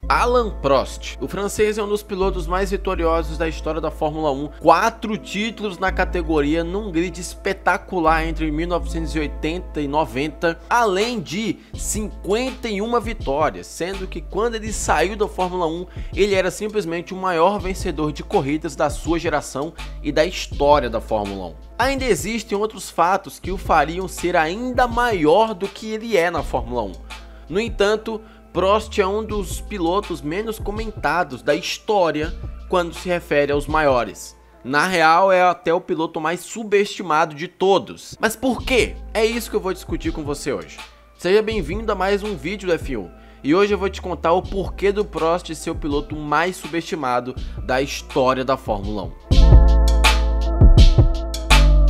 Alain Prost, o francês é um dos pilotos mais vitoriosos da história da Fórmula 1, 4 títulos na categoria num grid espetacular entre 1980 e 90, além de 51 vitórias, sendo que quando ele saiu da Fórmula 1, ele era simplesmente o maior vencedor de corridas da sua geração e da história da Fórmula 1. Ainda existem outros fatos que o fariam ser ainda maior do que ele é na Fórmula 1. No entanto, Prost é um dos pilotos menos comentados da história quando se refere aos maiores. Na real, é até o piloto mais subestimado de todos. Mas por quê? É isso que eu vou discutir com você hoje. Seja bem-vindo a mais um vídeo do F1. E hoje eu vou te contar o porquê do Prost ser o piloto mais subestimado da história da Fórmula 1.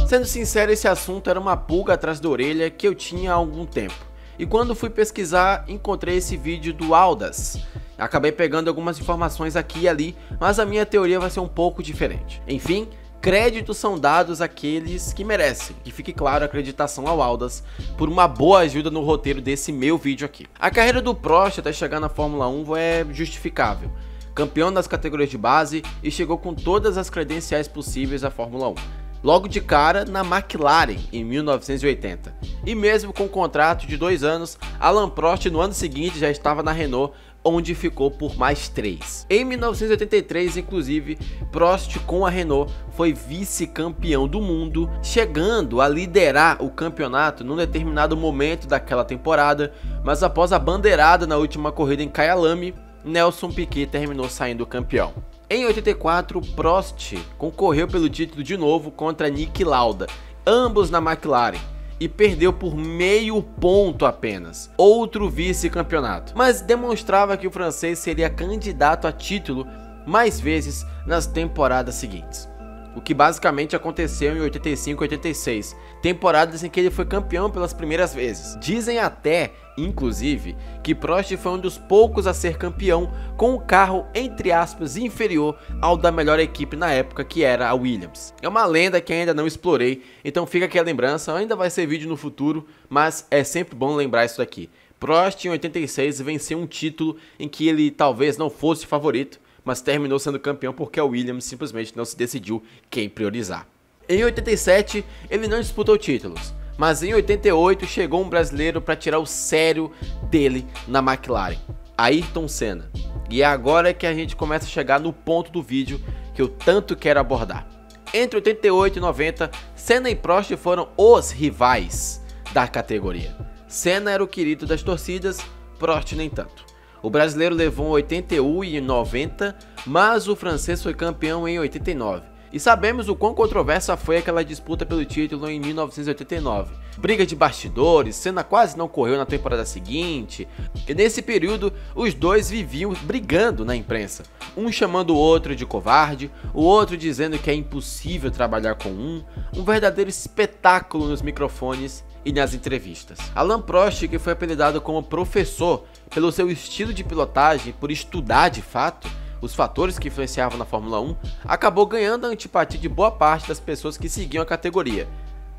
Sendo sincero, esse assunto era uma pulga atrás da orelha que eu tinha há algum tempo. E quando fui pesquisar, encontrei esse vídeo do Aldas. Acabei pegando algumas informações aqui e ali, mas a minha teoria vai ser um pouco diferente. Enfim, créditos são dados àqueles que merecem. E fique claro a acreditação ao Aldas por uma boa ajuda no roteiro desse meu vídeo aqui. A carreira do Prost até chegar na Fórmula 1 é justificável. Campeão das categorias de base e chegou com todas as credenciais possíveis à Fórmula 1. Logo de cara na McLaren em 1980. E mesmo com um contrato de 2 anos, Alain Prost no ano seguinte já estava na Renault, onde ficou por mais 3. Em 1983, inclusive, Prost com a Renault foi vice-campeão do mundo, chegando a liderar o campeonato num determinado momento daquela temporada, mas após a bandeirada na última corrida em Kyalami, Nelson Piquet terminou saindo campeão. Em 84, Prost concorreu pelo título de novo contra Niki Lauda, ambos na McLaren, e perdeu por meio ponto apenas, outro vice-campeonato, mas demonstrava que o francês seria candidato a título mais vezes nas temporadas seguintes. O que basicamente aconteceu em 85 e 86, temporadas em que ele foi campeão pelas primeiras vezes. Dizem até, inclusive, que Prost foi um dos poucos a ser campeão com um carro, entre aspas, inferior ao da melhor equipe na época, que era a Williams. É uma lenda que ainda não explorei, então fica aqui a lembrança, ainda vai ser vídeo no futuro, mas é sempre bom lembrar isso daqui. Prost em 86 venceu um título em que ele talvez não fosse favorito, mas terminou sendo campeão porque a Williams simplesmente não se decidiu quem priorizar. Em 87, ele não disputou títulos, mas em 88 chegou um brasileiro para tirar o sério dele na McLaren, Ayrton Senna. E é agora que a gente começa a chegar no ponto do vídeo que eu tanto quero abordar. Entre 88 e 90, Senna e Prost foram os rivais da categoria. Senna era o querido das torcidas, Prost nem tanto. O brasileiro levou 81 e 90, mas o francês foi campeão em 89. E sabemos o quão controversa foi aquela disputa pelo título em 1989. Briga de bastidores, Senna quase não correu na temporada seguinte. E nesse período, os dois viviam brigando na imprensa. Um chamando o outro de covarde, o outro dizendo que é impossível trabalhar com um verdadeiro espetáculo nos microfones e nas entrevistas. Alain Prost, que foi apelidado como professor pelo seu estilo de pilotagem, por estudar de fato os fatores que influenciavam na Fórmula 1, acabou ganhando a antipatia de boa parte das pessoas que seguiam a categoria.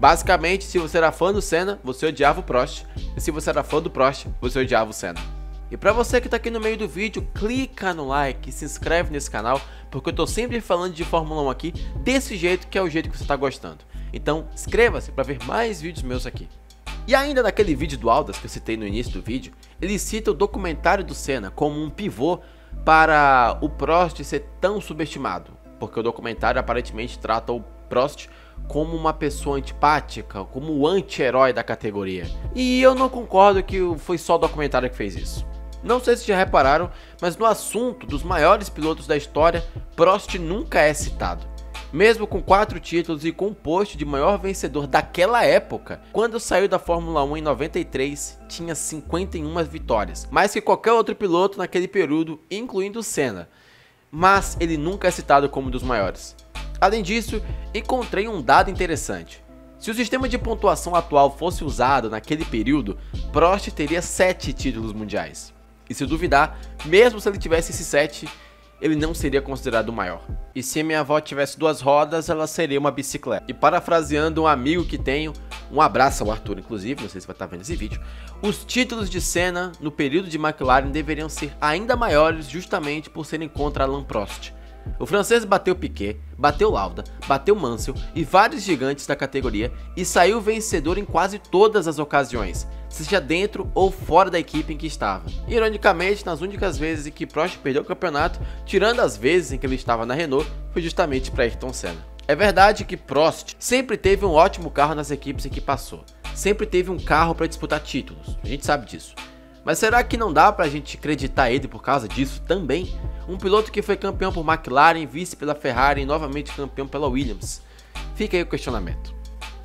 Basicamente, se você era fã do Senna, você odiava o Prost, e se você era fã do Prost, você odiava o Senna. E pra você que tá aqui no meio do vídeo, clica no like e se inscreve nesse canal, porque eu tô sempre falando de Fórmula 1 aqui, desse jeito que é o jeito que você tá gostando. Então, inscreva-se para ver mais vídeos meus aqui. E ainda naquele vídeo do Aldas que eu citei no início do vídeo, ele cita o documentário do Senna como um pivô para o Prost ser tão subestimado, porque o documentário aparentemente trata o Prost como uma pessoa antipática, como o anti-herói da categoria. E eu não concordo que foi só o documentário que fez isso. Não sei se já repararam, mas no assunto dos maiores pilotos da história, Prost nunca é citado. Mesmo com 4 títulos e com o posto de maior vencedor daquela época, quando saiu da Fórmula 1 em 93, tinha 51 vitórias, mais que qualquer outro piloto naquele período, incluindo Senna. Mas ele nunca é citado como um dos maiores. Além disso, encontrei um dado interessante. Se o sistema de pontuação atual fosse usado naquele período, Prost teria 7 títulos mundiais. E se duvidar, mesmo se ele tivesse esses 7, ele não seria considerado o maior. E se minha avó tivesse 2 rodas, ela seria uma bicicleta. E parafraseando um amigo que tenho, um abraço ao Arthur inclusive, não sei se vai estar vendo esse vídeo, os títulos de Senna no período de McLaren deveriam ser ainda maiores justamente por serem contra Alain Prost. O francês bateu Piquet, bateu Lauda, bateu Mansell e vários gigantes da categoria e saiu vencedor em quase todas as ocasiões, seja dentro ou fora da equipe em que estava. Ironicamente, nas únicas vezes em que Prost perdeu o campeonato, tirando as vezes em que ele estava na Renault, foi justamente para Ayrton Senna. É verdade que Prost sempre teve um ótimo carro nas equipes em que passou, sempre teve um carro para disputar títulos, a gente sabe disso. Mas será que não dá pra gente acreditar ele por causa disso também? Um piloto que foi campeão por McLaren, vice pela Ferrari e novamente campeão pela Williams. Fica aí o questionamento.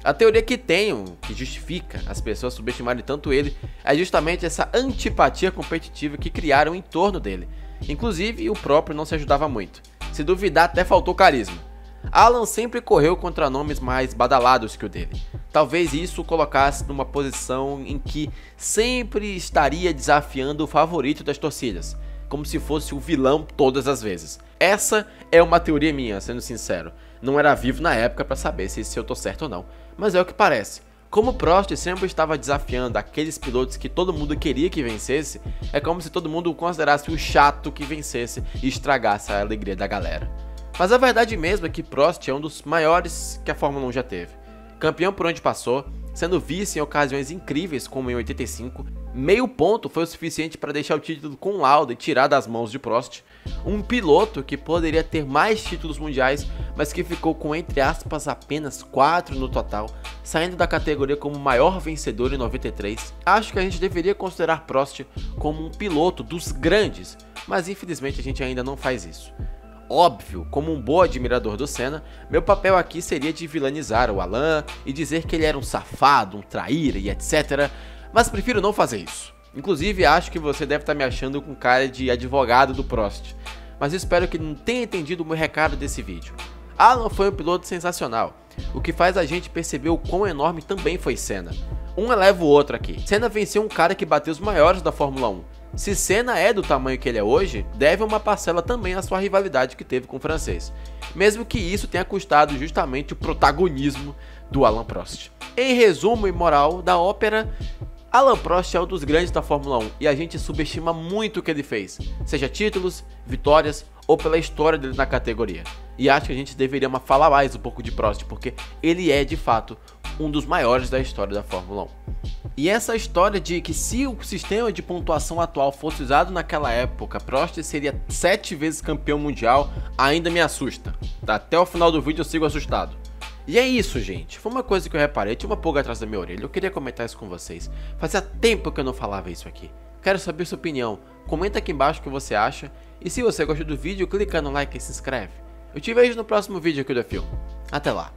A teoria que tenho, que justifica as pessoas subestimarem tanto ele, é justamente essa antipatia competitiva que criaram em torno dele. Inclusive, o próprio não se ajudava muito. Se duvidar, até faltou carisma. Alan sempre correu contra nomes mais badalados que o dele. Talvez isso o colocasse numa posição em que sempre estaria desafiando o favorito das torcidas, como se fosse o vilão todas as vezes. Essa é uma teoria minha, sendo sincero. Não era vivo na época para saber se eu tô certo ou não, mas é o que parece. Como Prost sempre estava desafiando aqueles pilotos que todo mundo queria que vencesse, é como se todo mundo o considerasse o chato que vencesse e estragasse a alegria da galera. Mas a verdade mesmo é que Prost é um dos maiores que a Fórmula 1 já teve. Campeão por onde passou, sendo vice em ocasiões incríveis como em 85, meio ponto foi o suficiente para deixar o título com Lauda e tirar das mãos de Prost. Um piloto que poderia ter mais títulos mundiais, mas que ficou com entre aspas apenas 4 no total, saindo da categoria como o maior vencedor em 93. Acho que a gente deveria considerar Prost como um piloto dos grandes, mas infelizmente a gente ainda não faz isso. Óbvio, como um bom admirador do Senna, meu papel aqui seria de vilanizar o Alain e dizer que ele era um safado, um traíra e etc, mas prefiro não fazer isso. Inclusive acho que você deve estar me achando com cara de advogado do Prost, mas espero que não tenha entendido o meu recado desse vídeo. Alan foi um piloto sensacional, o que faz a gente perceber o quão enorme também foi Senna. Um eleva o outro aqui. Senna venceu um cara que bateu os maiores da Fórmula 1. Se Senna é do tamanho que ele é hoje, deve uma parcela também à sua rivalidade que teve com o francês, mesmo que isso tenha custado justamente o protagonismo do Alain Prost. Em resumo e moral da ópera, Alain Prost é um dos grandes da Fórmula 1 e a gente subestima muito o que ele fez, seja títulos, vitórias ou pela história dele na categoria. E acho que a gente deveria falar mais um pouco de Prost, porque ele é de fato um dos maiores da história da Fórmula 1. E essa história de que se o sistema de pontuação atual fosse usado naquela época, Prost seria 7 vezes campeão mundial, ainda me assusta. Até o final do vídeo eu sigo assustado. E é isso, gente. Foi uma coisa que eu reparei, tinha uma pulga atrás da minha orelha, eu queria comentar isso com vocês. Fazia tempo que eu não falava isso aqui. Quero saber sua opinião, comenta aqui embaixo o que você acha. E se você gostou do vídeo, clica no like e se inscreve. Eu te vejo no próximo vídeo aqui do F1. Até lá.